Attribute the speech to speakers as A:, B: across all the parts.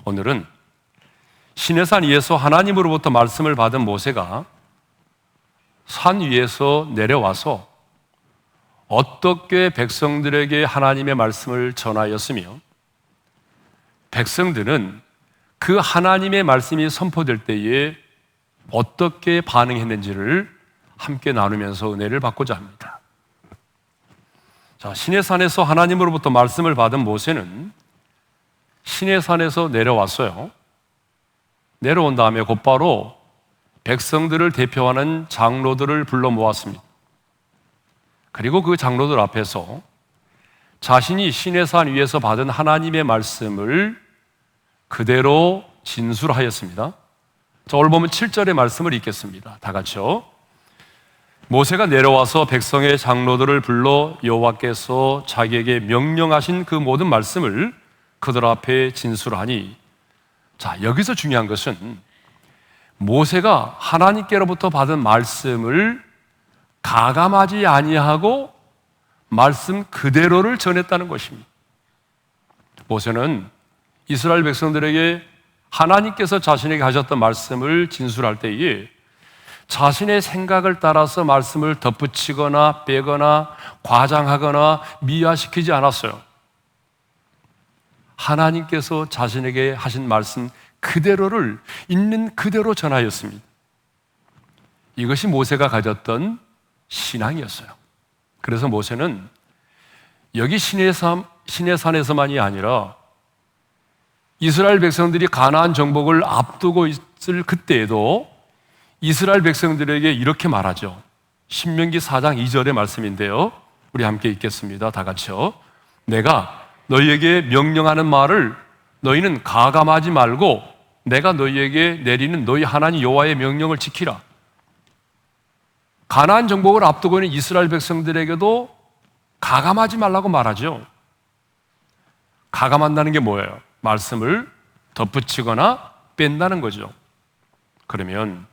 A: 오늘은 시내산 위에서 하나님으로부터 말씀을 받은 모세가 산 위에서 내려와서 어떻게 백성들에게 하나님의 말씀을 전하였으며 백성들은 그 하나님의 말씀이 선포될 때에 어떻게 반응했는지를 함께 나누면서 은혜를 받고자 합니다. 자, 시내산에서 하나님으로부터 말씀을 받은 모세는 시내산에서 내려왔어요. 내려온 다음에 곧바로 백성들을 대표하는 장로들을 불러 모았습니다. 그리고 그 장로들 앞에서 자신이 시내산 위에서 받은 하나님의 말씀을 그대로 진술하였습니다. 자, 오늘 보면 7절의 말씀을 읽겠습니다. 다 같이요. 모세가 내려와서 백성의 장로들을 불러 여호와께서 자기에게 명령하신 그 모든 말씀을 그들 앞에 진술하니, 자, 여기서 중요한 것은 모세가 하나님께로부터 받은 말씀을 가감하지 아니하고 말씀 그대로를 전했다는 것입니다. 모세는 이스라엘 백성들에게 하나님께서 자신에게 하셨던 말씀을 진술할 때에 자신의 생각을 따라서 말씀을 덧붙이거나 빼거나 과장하거나 미화시키지 않았어요. 하나님께서 자신에게 하신 말씀 그대로를 있는 그대로 전하였습니다. 이것이 모세가 가졌던 신앙이었어요. 그래서 모세는 여기 시내산에서만이 아니라 이스라엘 백성들이 가나안 정복을 앞두고 있을 그때에도 이스라엘 백성들에게 이렇게 말하죠. 신명기 4장 2절의 말씀인데요, 우리 함께 읽겠습니다. 다 같이요. 내가 너희에게 명령하는 말을 너희는 가감하지 말고 내가 너희에게 내리는 너희 하나님 여호와의 명령을 지키라. 가나안 정복을 앞두고 있는 이스라엘 백성들에게도 가감하지 말라고 말하죠. 가감한다는 게 뭐예요? 말씀을 덧붙이거나 뺀다는 거죠. 그러면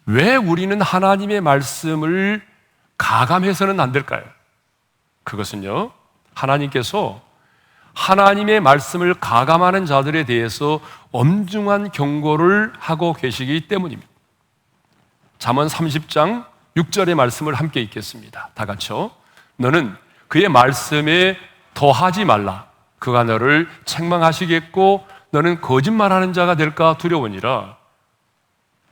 A: 왜 우리는 하나님의 말씀을 가감해서는 안 될까요? 그것은요, 하나님께서 하나님의 말씀을 가감하는 자들에 대해서 엄중한 경고를 하고 계시기 때문입니다. 잠언 30장 6절의 말씀을 함께 읽겠습니다. 다 같이요. 너는 그의 말씀에 더하지 말라. 그가 너를 책망하시겠고 너는 거짓말하는 자가 될까 두려우니라.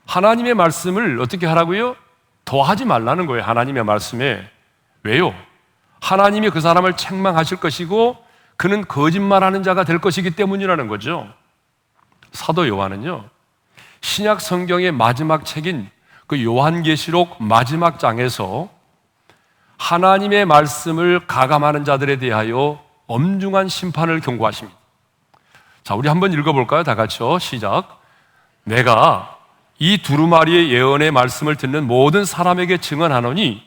A: 하나님의 말씀을 어떻게 하라고요? 더하지 말라는 거예요. 하나님의 말씀에. 왜요? 하나님이 그 사람을 책망하실 것이고 그는 거짓말하는 자가 될 것이기 때문이라는 거죠. 사도 요한은요, 신약 성경의 마지막 책인 그 요한계시록 마지막 장에서 하나님의 말씀을 가감하는 자들에 대하여 엄중한 심판을 경고하십니다. 자, 우리 한번 읽어볼까요? 다 같이요. 시작. 내가 이 두루마리의 예언의 말씀을 듣는 모든 사람에게 증언하노니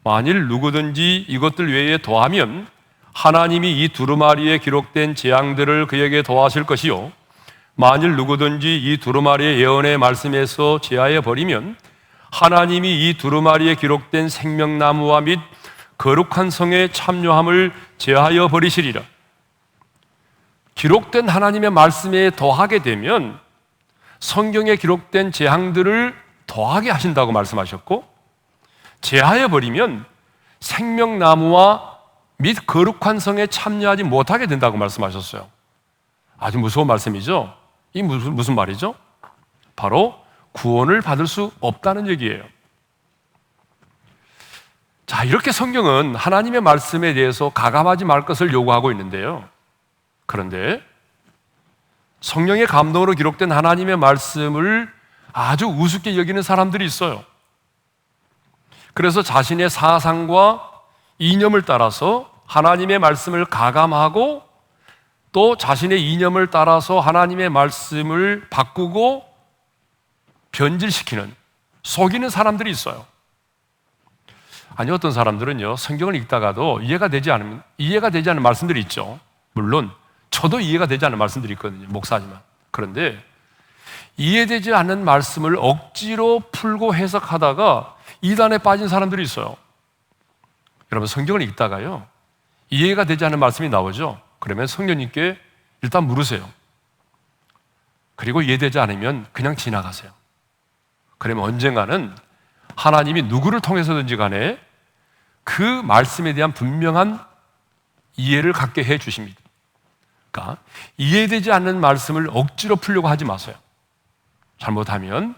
A: 만일 누구든지 이것들 외에 더하면 하나님이 이 두루마리에 기록된 재앙들을 그에게 더하실 것이요, 만일 누구든지 이 두루마리의 예언의 말씀에서 제하여 버리면 하나님이 이 두루마리에 기록된 생명나무와 및 거룩한 성의 참여함을 제하여 버리시리라. 기록된 하나님의 말씀에 더하게 되면 성경에 기록된 재앙들을 더하게 하신다고 말씀하셨고, 제하여 버리면 생명나무와 및 거룩한 성에 참여하지 못하게 된다고 말씀하셨어요. 아주 무서운 말씀이죠. 이 무슨 말이죠? 바로 구원을 받을 수 없다는 얘기예요. 자, 이렇게 성경은 하나님의 말씀에 대해서 가감하지 말 것을 요구하고 있는데요, 그런데 성령의 감동으로 기록된 하나님의 말씀을 아주 우습게 여기는 사람들이 있어요. 그래서 자신의 사상과 이념을 따라서 하나님의 말씀을 가감하고 또 자신의 이념을 따라서 하나님의 말씀을 바꾸고 변질시키는, 속이는 사람들이 있어요. 아니, 어떤 사람들은요, 성경을 읽다가도 이해가 되지 않는 말씀들이 있죠. 물론 저도 이해가 되지 않는 말씀들이 있거든요, 목사지만. 그런데 이해되지 않는 말씀을 억지로 풀고 해석하다가 이단에 빠진 사람들이 있어요. 여러분, 성경을 읽다가요, 이해가 되지 않는 말씀이 나오죠. 그러면 성령님께 일단 물으세요. 그리고 이해되지 않으면 그냥 지나가세요. 그러면 언젠가는 하나님이 누구를 통해서든지 간에 그 말씀에 대한 분명한 이해를 갖게 해 주십니다. 그러니까 이해되지 않는 말씀을 억지로 풀려고 하지 마세요. 잘못하면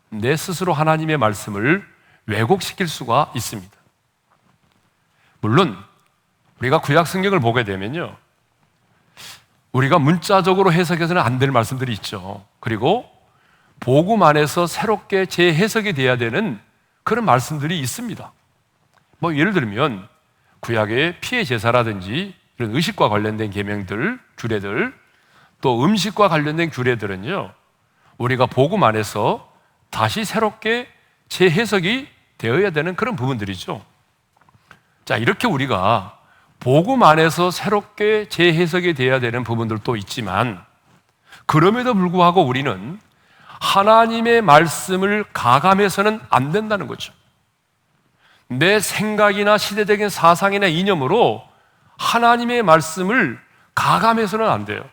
A: 내 스스로 하나님의 말씀을 왜곡시킬 수가 있습니다. 물론 우리가 구약 성경을 보게 되면요, 우리가 문자적으로 해석해서는 안 될 말씀들이 있죠. 그리고 복음 안에서 새롭게 재해석이 돼야 되는 그런 말씀들이 있습니다. 뭐 예를 들면 구약의 피해 제사라든지 이런 의식과 관련된 계명들, 규례들, 또 음식과 관련된 규례들은요, 우리가 복음 안에서 다시 새롭게 재해석이 되어야 되는 그런 부분들이죠. 자, 이렇게 우리가 복음 안에서 새롭게 재해석이 되어야 되는 부분들도 있지만, 그럼에도 불구하고 우리는 하나님의 말씀을 가감해서는 안 된다는 거죠. 내 생각이나 시대적인 사상이나 이념으로 하나님의 말씀을 가감해서는 안 돼요.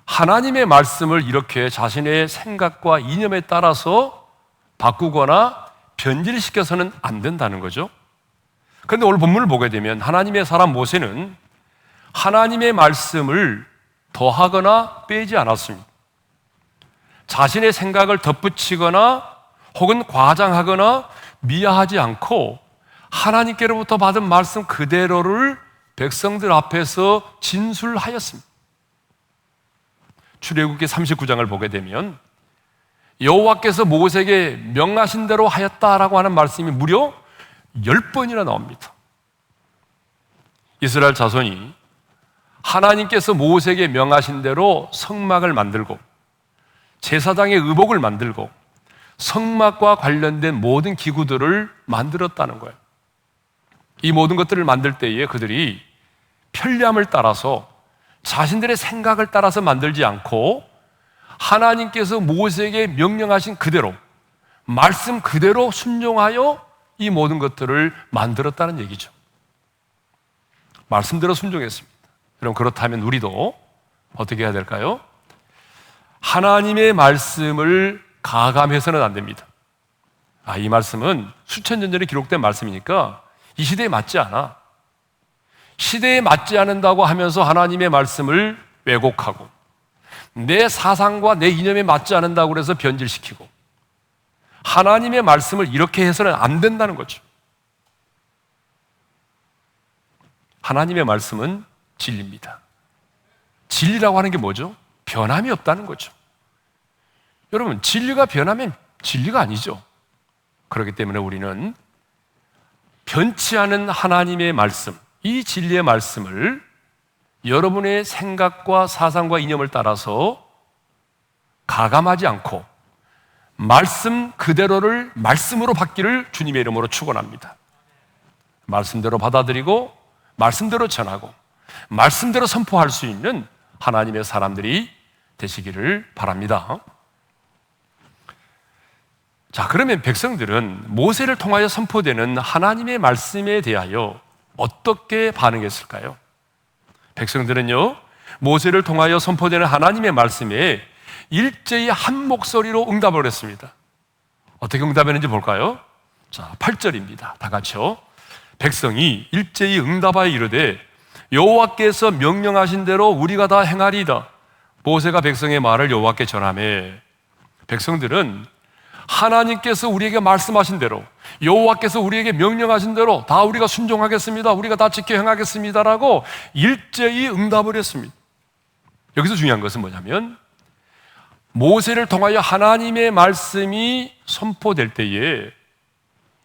A: 하나님의 말씀을 이렇게 자신의 생각과 이념에 따라서 바꾸거나 변질시켜서는 안 된다는 거죠. 그런데 오늘 본문을 보게 되면 하나님의 사람 모세는 하나님의 말씀을 더하거나 빼지 않았습니다. 자신의 생각을 덧붙이거나 혹은 과장하거나 미화하지 않고 하나님께로부터 받은 말씀 그대로를 백성들 앞에서 진술하였습니다. 출애굽기 39장을 보게 되면 여호와께서 모세에게 명하신 대로 하였다라고 하는 말씀이 무려 10번이나 나옵니다. 이스라엘 자손이 하나님께서 모세에게 명하신 대로 성막을 만들고 제사장의 의복을 만들고 성막과 관련된 모든 기구들을 만들었다는 거예요. 이 모든 것들을 만들 때에 그들이 편리함을 따라서 자신들의 생각을 따라서 만들지 않고 하나님께서 모세에게 명령하신 그대로 말씀 그대로 순종하여 이 모든 것들을 만들었다는 얘기죠. 말씀대로 순종했습니다. 그럼 그렇다면 우리도 어떻게 해야 될까요? 하나님의 말씀을 가감해서는 안 됩니다. 이 말씀은 수천 년 전에 기록된 말씀이니까 이 시대에 맞지 않아. 시대에 맞지 않는다고 하면서 하나님의 말씀을 왜곡하고 내 사상과 내 이념에 맞지 않는다고 해서 변질시키고 하나님의 말씀을 이렇게 해서는 안 된다는 거죠. 하나님의 말씀은 진리입니다. 진리라고 하는 게 뭐죠? 변함이 없다는 거죠. 여러분, 진리가 변하면 진리가 아니죠. 그렇기 때문에 우리는 변치 않은 하나님의 말씀, 이 진리의 말씀을 여러분의 생각과 사상과 이념을 따라서 가감하지 않고 말씀 그대로를 말씀으로 받기를 주님의 이름으로 축원합니다. 말씀대로 받아들이고 말씀대로 전하고 말씀대로 선포할 수 있는 하나님의 사람들이 되시기를 바랍니다. 자, 그러면 백성들은 모세를 통하여 선포되는 하나님의 말씀에 대하여 어떻게 반응했을까요? 백성들은요, 모세를 통하여 선포되는 하나님의 말씀에 일제히 한 목소리로 응답을 했습니다. 어떻게 응답했는지 볼까요? 자, 8절입니다. 다 같이요. 백성이 일제히 응답하여 이르되 여호와께서 명령하신 대로 우리가 다 행하리이다. 모세가 백성의 말을 여호와께 전하매, 백성들은 하나님께서 우리에게 말씀하신 대로, 여호와께서 우리에게 명령하신 대로 다 우리가 순종하겠습니다, 우리가 다 지켜 행하겠습니다라고 일제히 응답을 했습니다. 여기서 중요한 것은 뭐냐면 모세를 통하여 하나님의 말씀이 선포될 때에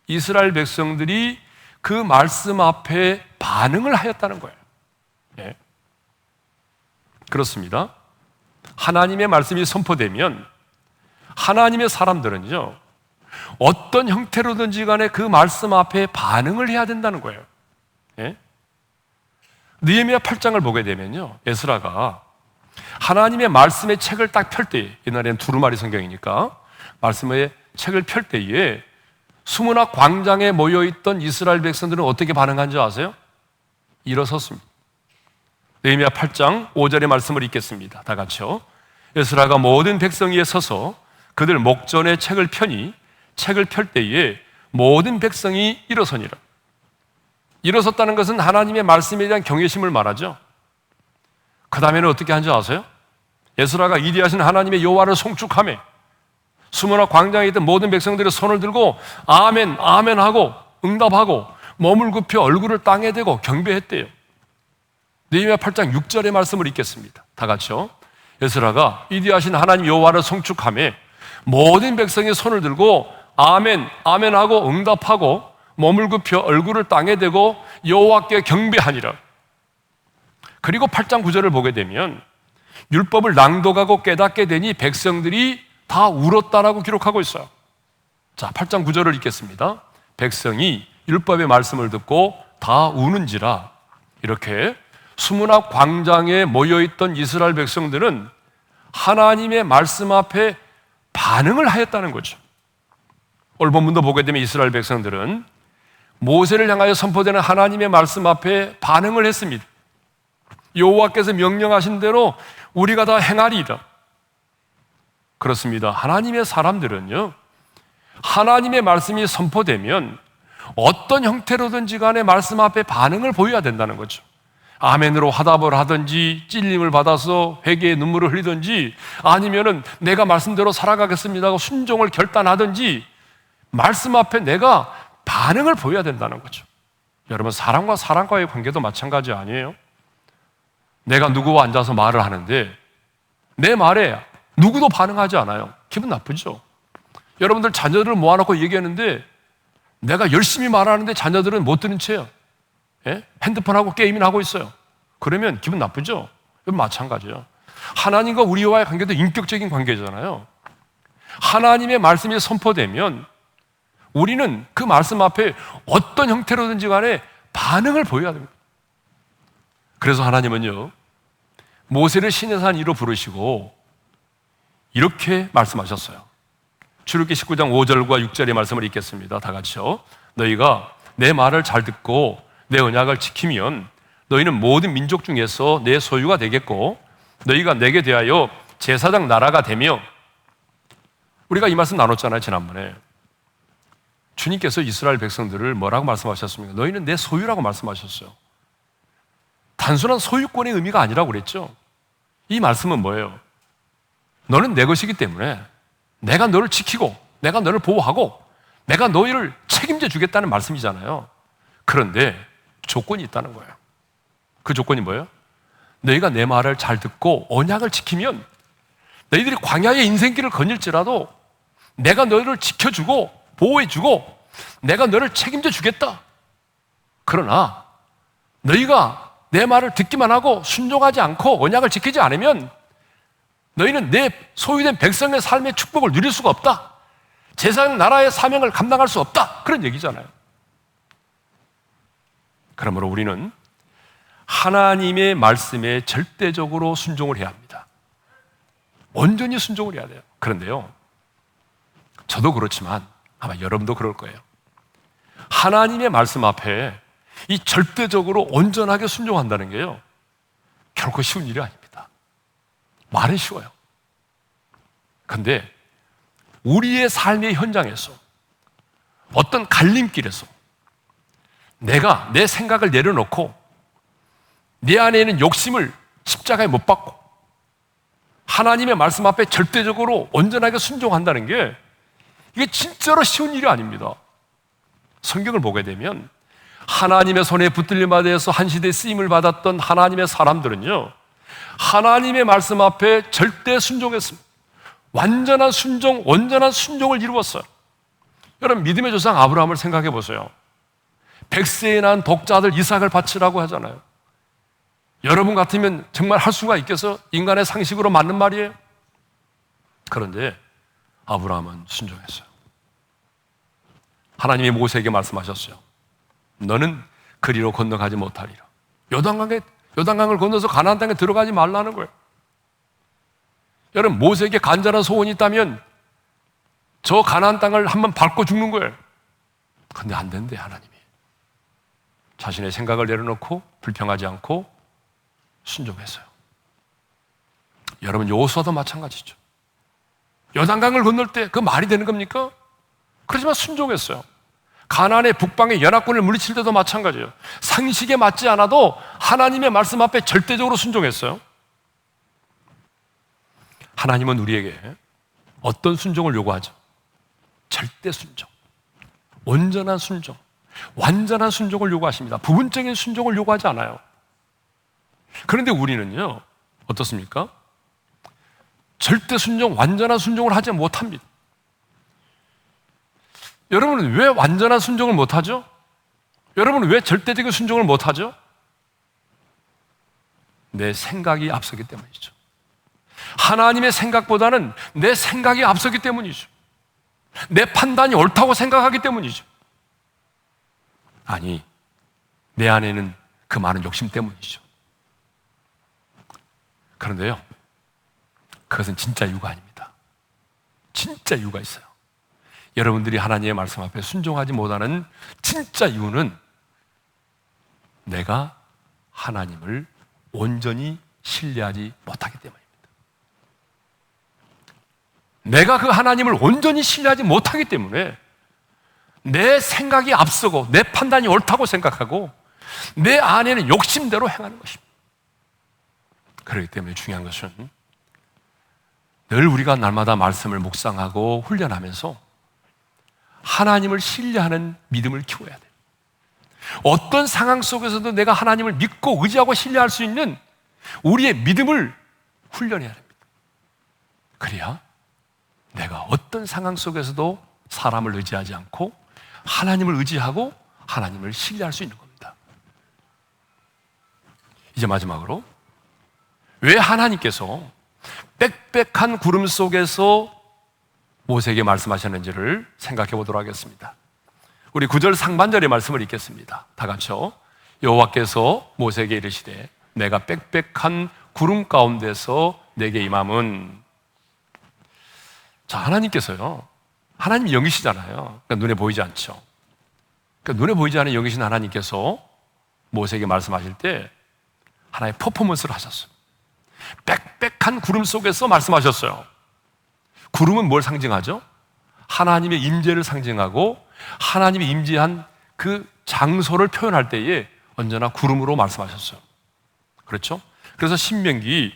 A: 이스라엘 백성들이 그 말씀 앞에 반응을 하였다는 거예요. 예. 그렇습니다. 하나님의 말씀이 선포되면 하나님의 사람들은요, 어떤 형태로든지 간에 그 말씀 앞에 반응을 해야 된다는 거예요. 예? 느헤미야 8장을 보게 되면요, 에스라가 하나님의 말씀의 책을 딱 펼 때에, 옛날에는 두루마리 성경이니까 말씀의 책을 펼 때에 수문학 광장에 모여있던 이스라엘 백성들은 어떻게 반응한 줄 아세요? 일어섰습니다. 느헤미야 8장 5절의 말씀을 읽겠습니다. 다 같이요. 에스라가 모든 백성 위에 서서 그들 목전에 책을 펴니 책을 펼 때에 모든 백성이 일어서니라. 일어섰다는 것은 하나님의 말씀에 대한 경외심을 말하죠. 그 다음에는 어떻게 한지 아세요? 에스라가 위대하신 하나님의 여호와를 송축하며 수문화 광장에 있던 모든 백성들의 손을 들고 아멘 아멘 하고 응답하고 몸을 굽혀 얼굴을 땅에 대고 경배했대요. 느헤미야 8장 6절의 말씀을 읽겠습니다. 다 같이요. 에스라가 위대하신 하나님 여호와를 송축하며 모든 백성의 손을 들고 아멘 아멘 하고 응답하고 몸을 굽혀 얼굴을 땅에 대고 여호와께 경배하니라. 그리고 8장 9절을 보게 되면 율법을 낭독하고 깨닫게 되니 백성들이 다 울었다라고 기록하고 있어요. 자, 8장 9절을 읽겠습니다. 백성이 율법의 말씀을 듣고 다 우는지라. 이렇게 수문 앞 광장에 모여있던 이스라엘 백성들은 하나님의 말씀 앞에 반응을 하였다는 거죠. 오늘 본문도 보게 되면 이스라엘 백성들은 모세를 향하여 선포되는 하나님의 말씀 앞에 반응을 했습니다. 여호와께서 명령하신 대로 우리가 다 행하리이다. 그렇습니다. 하나님의 사람들은요, 하나님의 말씀이 선포되면 어떤 형태로든지 간에 말씀 앞에 반응을 보여야 된다는 거죠. 아멘으로 화답을 하든지 찔림을 받아서 회개의 눈물을 흘리든지 아니면은 내가 말씀대로 살아가겠습니다 하고 순종을 결단하든지 말씀 앞에 내가 반응을 보여야 된다는 거죠. 여러분, 사람과 사람과의 관계도 마찬가지 아니에요? 내가 누구와 앉아서 말을 하는데 내 말에 누구도 반응하지 않아요. 기분 나쁘죠? 여러분들 자녀들을 모아놓고 얘기하는데 내가 열심히 말하는데 자녀들은 못 들은 채요. 예? 핸드폰하고 게임이나 하고 있어요. 그러면 기분 나쁘죠? 마찬가지예요. 하나님과 우리와의 관계도 인격적인 관계잖아요. 하나님의 말씀이 선포되면 우리는 그 말씀 앞에 어떤 형태로든지 간에 반응을 보여야 됩니다. 그래서 하나님은요, 모세를 신의 산 위로 부르시고 이렇게 말씀하셨어요. 출애굽기 19장 5절과 6절의 말씀을 읽겠습니다. 다 같이요. 너희가 내 말을 잘 듣고 내 언약을 지키면 너희는 모든 민족 중에서 내 소유가 되겠고 너희가 내게 대하여 제사장 나라가 되며, 우리가 이 말씀 나눴잖아요, 지난번에. 주님께서 이스라엘 백성들을 뭐라고 말씀하셨습니까? 너희는 내 소유라고 말씀하셨어요. 단순한 소유권의 의미가 아니라고 그랬죠. 이 말씀은 뭐예요? 너는 내 것이기 때문에 내가 너를 지키고 내가 너를 보호하고 내가 너희를 책임져 주겠다는 말씀이잖아요. 그런데 조건이 있다는 거예요. 그 조건이 뭐예요? 너희가 내 말을 잘 듣고 언약을 지키면 너희들이 광야의 인생길을 거닐지라도 내가 너희를 지켜주고 보호해주고 내가 너를 책임져 주겠다. 그러나 너희가 내 말을 듣기만 하고 순종하지 않고 언약을 지키지 않으면 너희는 내 소유된 백성의 삶의 축복을 누릴 수가 없다. 제사장 나라의 사명을 감당할 수 없다. 그런 얘기잖아요. 그러므로 우리는 하나님의 말씀에 절대적으로 순종을 해야 합니다. 온전히 순종을 해야 돼요. 그런데요, 저도 그렇지만 아마 여러분도 그럴 거예요. 하나님의 말씀 앞에 이 절대적으로 온전하게 순종한다는 게요, 결코 쉬운 일이 아닙니다. 말은 쉬워요. 그런데 우리의 삶의 현장에서 어떤 갈림길에서 내가 내 생각을 내려놓고 내 안에 있는 욕심을 십자가에 못 박고 하나님의 말씀 앞에 절대적으로 온전하게 순종한다는 게 이게 진짜로 쉬운 일이 아닙니다. 성경을 보게 되면 하나님의 손에 붙들림에 대해서 한 시대에 쓰임을 받았던 하나님의 사람들은요, 하나님의 말씀 앞에 절대 순종했습니다. 완전한 순종, 온전한 순종을 이루었어요. 여러분, 믿음의 조상 아브라함을 생각해 보세요. 100세에 난 독자들 이삭을 바치라고 하잖아요. 여러분 같으면 정말 할 수가 있겠어? 인간의 상식으로 맞는 말이에요. 그런데 아브라함은 순종했어요. 하나님이 모세에게 말씀하셨어요. 너는 그리로 건너가지 못하리라. 요단강을 건너서 가나안 땅에 들어가지 말라는 거예요. 여러분, 모세에게 간절한 소원이 있다면 저 가나안 땅을 한번 밟고 죽는 거예요. 근데 안 된대, 하나님이. 자신의 생각을 내려놓고 불평하지 않고 순종했어요. 여러분, 여호수아도 마찬가지죠. 요단강을 건널 때 그 말이 되는 겁니까? 그렇지만 순종했어요. 가나안의 북방의 연합군을 물리칠 때도 마찬가지예요. 상식에 맞지 않아도 하나님의 말씀 앞에 절대적으로 순종했어요. 하나님은 우리에게 어떤 순종을 요구하죠? 절대 순종, 온전한 순종, 완전한 순종을 요구하십니다. 부분적인 순종을 요구하지 않아요. 그런데 우리는요, 어떻습니까? 절대 순종, 완전한 순종을 하지 못합니다. 여러분은 왜 완전한 순종을 못하죠? 여러분은 왜 절대적인 순종을 못하죠? 내 생각이 앞서기 때문이죠. 하나님의 생각보다는 내 생각이 앞서기 때문이죠. 내 판단이 옳다고 생각하기 때문이죠. 아니, 내 안에는 그 많은 욕심 때문이죠. 그런데요, 그것은 진짜 이유가 아닙니다. 진짜 이유가 있어요. 여러분들이 하나님의 말씀 앞에 순종하지 못하는 진짜 이유는 내가 하나님을 온전히 신뢰하지 못하기 때문입니다. 내가 그 하나님을 온전히 신뢰하지 못하기 때문에 내 생각이 앞서고 내 판단이 옳다고 생각하고 내 안에는 욕심대로 행하는 것입니다. 그렇기 때문에 중요한 것은 늘 우리가 날마다 말씀을 묵상하고 훈련하면서 하나님을 신뢰하는 믿음을 키워야 돼요. 어떤 상황 속에서도 내가 하나님을 믿고 의지하고 신뢰할 수 있는 우리의 믿음을 훈련해야 됩니다. 그래야 내가 어떤 상황 속에서도 사람을 의지하지 않고 하나님을 의지하고 하나님을 신뢰할 수 있는 겁니다. 이제 마지막으로 왜 하나님께서 빽빽한 구름 속에서 모세에게 말씀하셨는지를 생각해 보도록 하겠습니다. 우리 9절 상반절의 말씀을 읽겠습니다. 다 같이요. 여호와께서 모세에게 이르시되 내가 빽빽한 구름 가운데서 내게 임함은. 자, 하나님께서요, 하나님이 영이시잖아요. 그러니까 눈에 보이지 않죠. 그러니까 눈에 보이지 않는 영이신 하나님께서 모세에게 말씀하실 때 하나의 퍼포먼스를 하셨어요. 빽빽한 구름 속에서 말씀하셨어요. 구름은 뭘 상징하죠? 하나님의 임재를 상징하고 하나님이 임재한 그 장소를 표현할 때에 언제나 구름으로 말씀하셨어요. 그렇죠? 그래서 신명기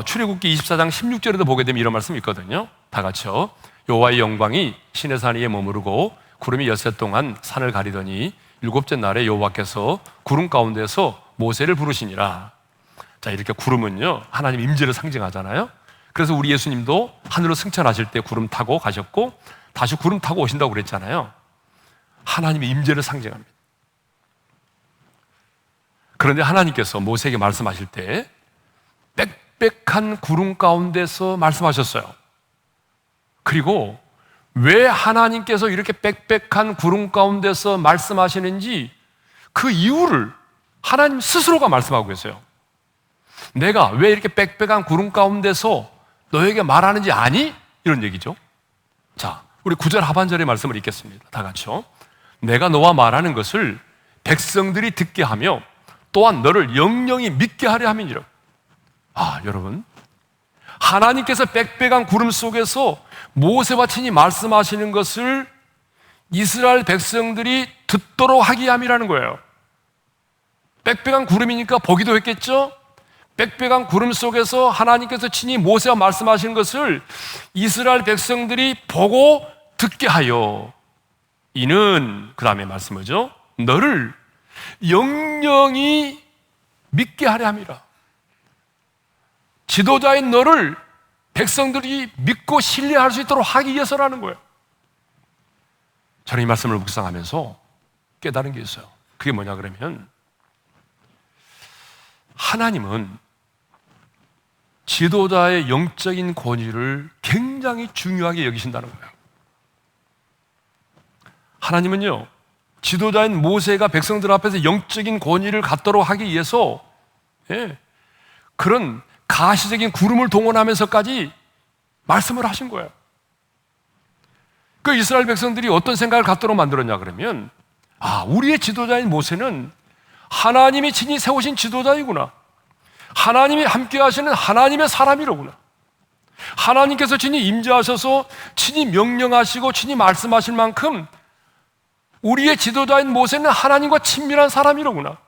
A: 출애굽기 24장 16절에도 보게 되면 이런 말씀이 있거든요. 다 같이요. 여호와의 영광이 시내 산 위에 머무르고 구름이 엿새 동안 산을 가리더니 일곱째 날에 여호와께서 구름 가운데서 모세를 부르시니라. 자, 이렇게 구름은요, 하나님 임재를 상징하잖아요. 그래서 우리 예수님도 하늘로 승천하실 때 구름 타고 가셨고 다시 구름 타고 오신다고 그랬잖아요. 하나님의 임재를 상징합니다. 그런데 하나님께서 모세에게 말씀하실 때 빽빽한 구름 가운데서 말씀하셨어요. 그리고 왜 하나님께서 이렇게 빽빽한 구름 가운데서 말씀하시는지 그 이유를 하나님 스스로가 말씀하고 계세요. 내가 왜 이렇게 빽빽한 구름 가운데서 너에게 말하는지 아니? 이런 얘기죠. 자, 우리 9절 하반절의 말씀을 읽겠습니다. 다 같이요. 내가 너와 말하는 것을 백성들이 듣게 하며 또한 너를 영영히 믿게 하려 함이니라. 아, 여러분, 하나님께서 빽빽한 구름 속에서 모세와 친히 말씀하시는 것을 이스라엘 백성들이 듣도록 하게 함이라는 거예요. 빽빽한 구름이니까 보기도 했겠죠? 빽빽한 구름 속에서 하나님께서 친히 모세와 말씀하시는 것을 이스라엘 백성들이 보고 듣게 하여 이는, 그 다음에 말씀하죠, 너를 영영히 믿게 하려 함이라. 지도자인 너를 백성들이 믿고 신뢰할 수 있도록 하기 위해서라는 거예요. 저는 이 말씀을 묵상하면서 깨달은 게 있어요. 그게 뭐냐 그러면, 하나님은 지도자의 영적인 권위를 굉장히 중요하게 여기신다는 거예요. 하나님은요, 지도자인 모세가 백성들 앞에서 영적인 권위를 갖도록 하기 위해서 그런 가시적인 구름을 동원하면서까지 말씀을 하신 거예요. 그 이스라엘 백성들이 어떤 생각을 갖도록 만들었냐 그러면, 아, 우리의 지도자인 모세는 하나님이 친히 세우신 지도자이구나, 하나님이 함께 하시는 하나님의 사람이로구나, 하나님께서 친히 임재하셔서 친히 명령하시고 친히 말씀하실 만큼 우리의 지도자인 모세는 하나님과 친밀한 사람이로구나,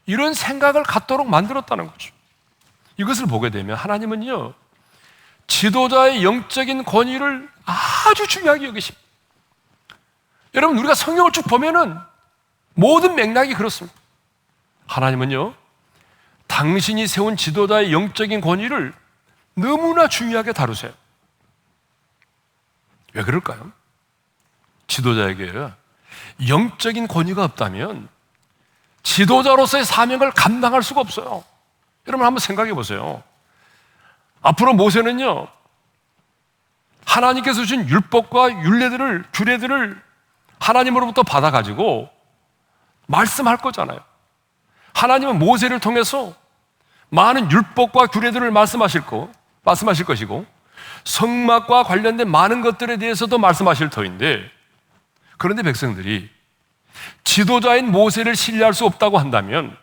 A: 이런 생각을 갖도록 만들었다는 거죠. 이것을 보게 되면 하나님은요, 지도자의 영적인 권위를 아주 중요하게 여기십니다. 여러분, 우리가 성경을 쭉 보면은 모든 맥락이 그렇습니다. 하나님은요, 당신이 세운 지도자의 영적인 권위를 너무나 중요하게 다루세요. 왜 그럴까요? 지도자에게 영적인 권위가 없다면 지도자로서의 사명을 감당할 수가 없어요. 여러분, 한번 생각해 보세요. 앞으로 모세는요, 하나님께서 주신 율법과 규례들을 하나님으로부터 받아가지고 말씀할 거잖아요. 하나님은 모세를 통해서 많은 율법과 규례들을 말씀하실 것이고, 성막과 관련된 많은 것들에 대해서도 말씀하실 터인데, 그런데 백성들이 지도자인 모세를 신뢰할 수 없다고 한다면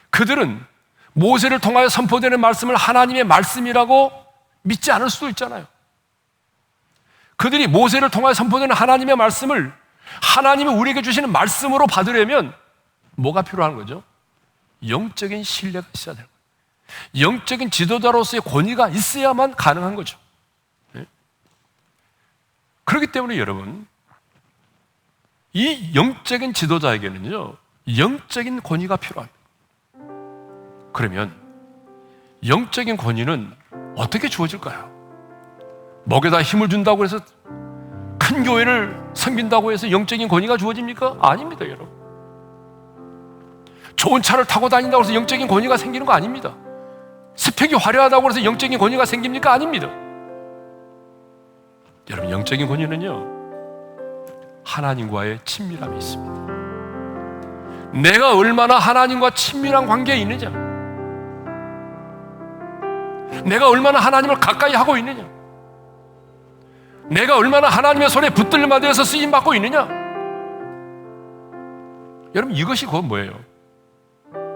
A: 그들은 모세를 통하여 선포되는 말씀을 하나님의 말씀이라고 믿지 않을 수도 있잖아요. 그들이 모세를 통하여 선포되는 하나님의 말씀을 하나님이 우리에게 주시는 말씀으로 받으려면 뭐가 필요한 거죠? 영적인 신뢰가 있어야 되는 거예요. 영적인 지도자로서의 권위가 있어야만 가능한 거죠. 네? 그렇기 때문에 여러분, 이 영적인 지도자에게는요, 영적인 권위가 필요합니다. 그러면 영적인 권위는 어떻게 주어질까요? 목에다 힘을 준다고 해서, 큰 교회를 섬긴다고 해서 영적인 권위가 주어집니까? 아닙니다, 여러분. 좋은 차를 타고 다닌다고 해서 영적인 권위가 생기는 거 아닙니다. 스펙이 화려하다고 해서 영적인 권위가 생깁니까? 아닙니다. 여러분, 영적인 권위는요, 하나님과의 친밀함이 있습니다. 내가 얼마나 하나님과 친밀한 관계에 있느냐, 내가 얼마나 하나님을 가까이 하고 있느냐, 내가 얼마나 하나님의 손에 붙들림만 되어서 쓰임받고 있느냐, 여러분, 이것이 그건 뭐예요?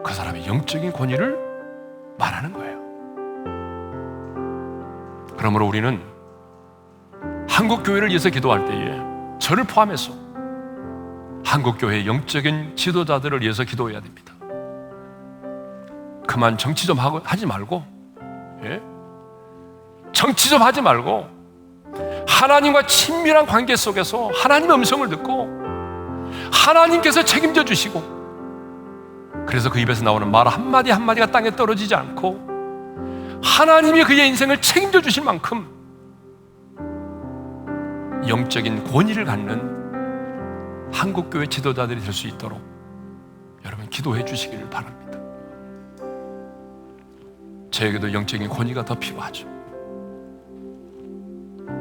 A: 그 사람의 영적인 권위를 말하는 거예요. 그러므로 우리는 한국교회를 위해서 기도할 때에 저를 포함해서 한국교회의 영적인 지도자들을 위해서 기도해야 됩니다. 그만 정치 좀 하지 말고, 정치 좀 하지 말고 하나님과 친밀한 관계 속에서 하나님의 음성을 듣고 하나님께서 책임져 주시고, 그래서 그 입에서 나오는 말 한마디 한마디가 땅에 떨어지지 않고 하나님이 그의 인생을 책임져 주실 만큼 영적인 권위를 갖는 한국교회 지도자들이 될 수 있도록 여러분 기도해 주시기를 바랍니다. 저에게도 영적인 권위가 더 필요하죠.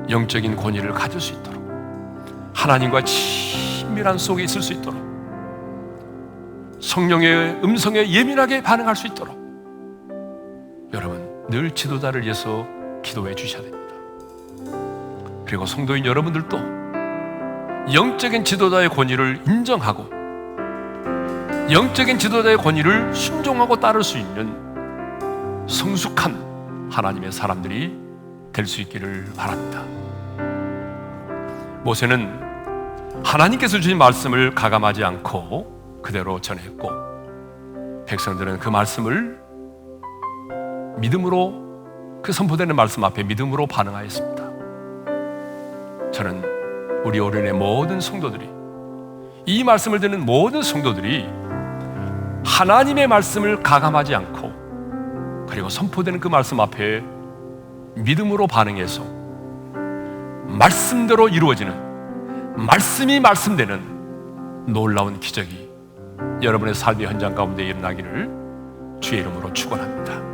A: 영적인 권위를 가질 수 있도록, 하나님과 친밀한 속에 있을 수 있도록, 성령의 음성에 예민하게 반응할 수 있도록 여러분 늘 지도자를 위해서 기도해 주셔야 됩니다. 그리고 성도인 여러분들도 영적인 지도자의 권위를 인정하고 영적인 지도자의 권위를 순종하고 따를 수 있는 성숙한 하나님의 사람들이 될 수 있기를 바랍니다. 모세는 하나님께서 주신 말씀을 가감하지 않고 그대로 전했고, 백성들은 그 말씀을 믿음으로, 그 선포되는 말씀 앞에 믿음으로 반응하였습니다. 저는 우리 오륜의 모든 성도들이, 이 말씀을 듣는 모든 성도들이 하나님의 말씀을 가감하지 않고 그리고 선포되는 그 말씀 앞에 믿음으로 반응해서 말씀대로 이루어지는, 말씀이 말씀되는 놀라운 기적이 여러분의 삶의 현장 가운데 일어나기를 주의 이름으로 축원합니다.